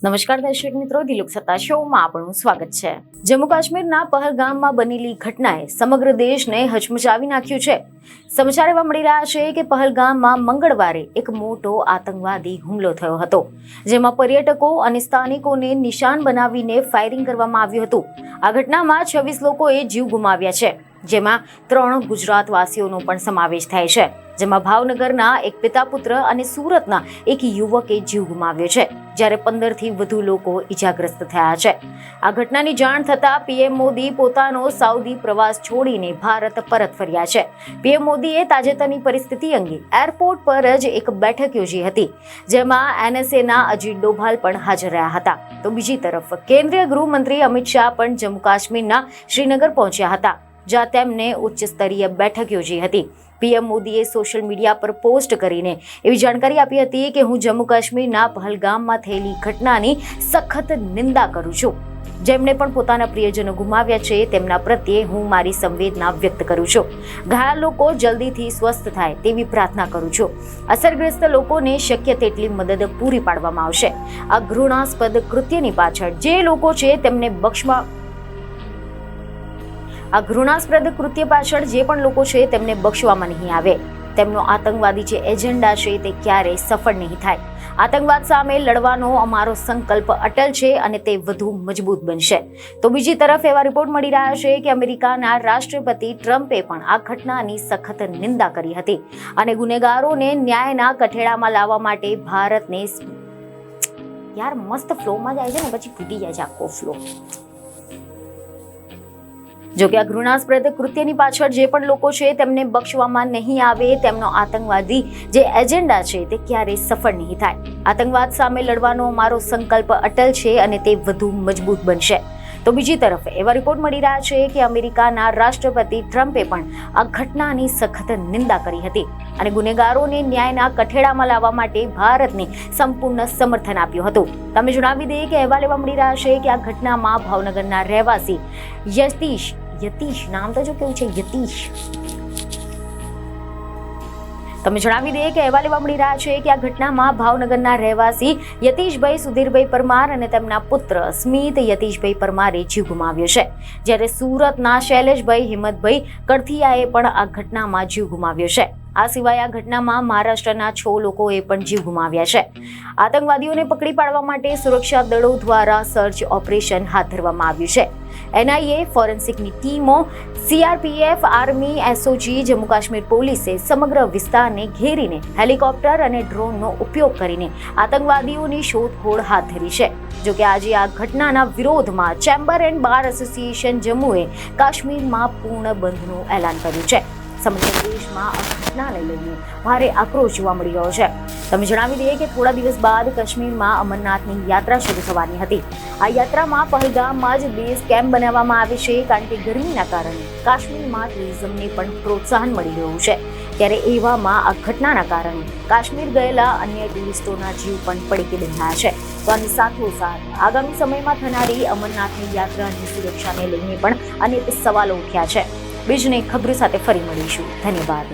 નમસ્કાર દર્શક મિત્રો, દિલુક સત્તા શોમાં આપણું સ્વાગત છે। જમ્મુ કાશ્મીરના પહલગામમાં બનેલી ઘટનાએ સમગ્ર દેશને હચમચાવી નાખ્યું છે। સમાચાર એવા મળી રહ્યા છે કે પહલગામમાં મંગળવારે એક મોટો આતંકવાદી હુમલો થયો હતો, જેમાં પર્યટકો અને સ્થાનિકોને નિશાન બનાવીને ફાયરિંગ કરવામાં આવ્યું હતું। આ ઘટનામાં 26 લોકોએ જીવ ગુમાવ્યા છે, જેમાં 3 ગુજરાતવાસીઓનો પણ સમાવેશ થાય છે, જેમાં ભાવનગરના એક પિતા પુત્ર અને સુરતના એક યુવકે જીવ ગુમાવ્યો છે, જ્યારે 15 થી વધુ લોકો ઈજાગ્રસ્ત થયા છે। આ ઘટનાની જાણ થતાં પીએમ મોદી પોતાનો સાઉદી પ્રવાસ છોડીને ભારત પરત ફર્યા છે। પીએમ મોદીએ તાજેતરની પરિસ્થિતિ અંગે એરપોર્ટ પર જ એક બેઠક યોજી હતી, જેમાં એનએસએના અજીત ડોભાલ પણ હાજર રહ્યા હતા। તો બીજી તરફ કેન્દ્રીય ગૃહમંત્રી અમિત શાહ પણ જમ્મુ કાશ્મીરના શ્રીનગર પહોંચ્યા હતા, જ્યાં તેમને ઉચ્ચ સ્તરીય બેઠક યોજી હતી। પીએમ મોદીએ સોશિયલ મીડિયા પર પોસ્ટ કરીને એવી જાણકારી આપી હતી કે હું જમ્મુ કાશ્મીરના પહલગામમાં થયેલી ઘટનાની સખત નિંદા કરું છું। જેમણે પણ પોતાના પ્રિયજનો ગુમાવ્યા છે તેમના પ્રત્યે હું મારી સંવેદના વ્યક્ત કરું છું। ઘાયલ લોકો જલ્દીથી સ્વસ્થ થાય તેવી પ્રાર્થના કરું છું। અસરગ્રસ્ત લોકોને શક્ય તેટલી મદદ પૂરી પાડવામાં આવશે। આ ઘૃણાસ્પદ કૃત્યની પાછળ જે લોકો છે તેમને આ ઘૃણાસ્પદ કૃત્ય પાછળ જે પણ લોકો છે તેમને બક્ષવામાં નહીં આવે। તેમનો આતંકવાદી જે એજન્ડા છે તે ક્યારેય સફળ નહીં થાય। આતંકવાદ સામે લડવાનો અમારો સંકલ્પ અટલ છે અને તે વધુ મજબૂત બનશે। તો બીજી તરફ એવા રિપોર્ટ મળી રહ્યા છે કે અમેરિકાના રાષ્ટ્રપતિ ટ્રમ્પે પણ આ ઘટનાની સખત નિંદા કરી હતી અને ગુનેગારોને ન્યાયના કઠેડામાં લાવવા માટે ભારતને મસ્ત ફ્લોમાં જાય છે ને પછી તૂટી જાય છે આખો ફ્લો। જો કે આ ઘૃણાસ્પદ કૃત્યની પાછળ જે પણ લોકો છે તેમને બક્ષવામાં નહીં આવે। તેમનો આતંકવાદી જે એજન્ડા છે તે ક્યારેય સફળ નહીં થાય। આતંકવાદ સામે લડવાનો અમારો સંકલ્પ અટલ છે અને તે વધુ મજબૂત બનશે। તો બીજી તરફ એવા રિપોર્ટ મળી રહ્યા છે કે અમેરિકાના રાષ્ટ્રપતિ ટ્રમ્પે પણ આ ઘટનાની સખત નિંદા કરી હતી અને ગુનેગારોને ન્યાયના કઠેડામાં લાવવા માટે ભારતને સંપૂર્ણ સમર્થન આપ્યું હતું। તમે જણાવી દઈએ કે અહેવાલ એવા મળી રહ્યા છે કે આ ઘટનામાં ભાવનગરના રહેવાસી યતીશ નામ તો જો કેવું છે યતીશ। તમે જણાવી દઈએ કે અહેવાલ એવા મળી રહ્યા છે કે આ ઘટનામાં ભાવનગરના રહેવાસી યતીશભાઈ સુધીરભાઈ પરમાર અને તેમના પુત્ર સ્મિત યતીશભાઈ પરમારે જીવ ગુમાવ્યો છે, જ્યારે સુરતના શૈલેષભાઈ હિંમતભાઈ કડથિયાએ પણ આ ઘટનામાં જીવ ગુમાવ્યો છે। આ સિવાય આ ઘટનામાં મહારાષ્ટ્રના 6 લોકોએ પણ જીવ ગુમાવ્યા છે। આતંકવાદીઓને પકડી પાડવા માટે સુરક્ષા દળો દ્વારા સર્ચ ઓપરેશન હાથ ધરવામાં આવ્યું છે। એનઆઈએ, ફોરેન્સિકની ટીમો, CRPF, army, SOG, Jammu Kashmir પોલીસે સમગ્ર વિસ્તારને ઘેરીને હેલિકોપ્ટર અને ડ્રોનનો ઉપયોગ કરીને આતંકવાદીઓની શોધખોળ હાથ ધરી છે। જોકે આજે આ ઘટનાના વિરોધમાં ચેમ્બર એન્ડ બાર એસોસિએશન જમ્મુએ કાશ્મીરમાં પૂર્ણ બંધનું એલાન કર્યું છે। સમગ્ર દેશમાં આ ઘટનાને લઈને ભારે આક્રોશ જોવા મળી રહ્યો છે। તમે જણાવી દઈએ કે થોડા દિવસ બાદ કાશ્મીરમાં અમરનાથની યાત્રા શરૂ થવાની હતી। આ યાત્રામાં પહલગામમાં જ બેઝ કેમ્પ બનાવવામાં આવે છે, કારણ કે ગરમીના કારણે કાશ્મીરમાં ટુરિઝમને પણ પ્રોત્સાહન મળી રહ્યું છે। ત્યારે એવામાં આ ઘટનાના કારણે કાશ્મીર ગયેલા અન્ય ટુરિસ્ટોના જીવ પણ પડીકે બન્યા છે। તો આની સાથોસાથ આગામી સમયમાં થનારી અમરનાથની યાત્રાની સુરક્ષાને લઈને પણ અનેક સવાલો ઉઠ્યા છે। બીજને ખબર સાથે ફરી મળીશું। ધન્યવાદ।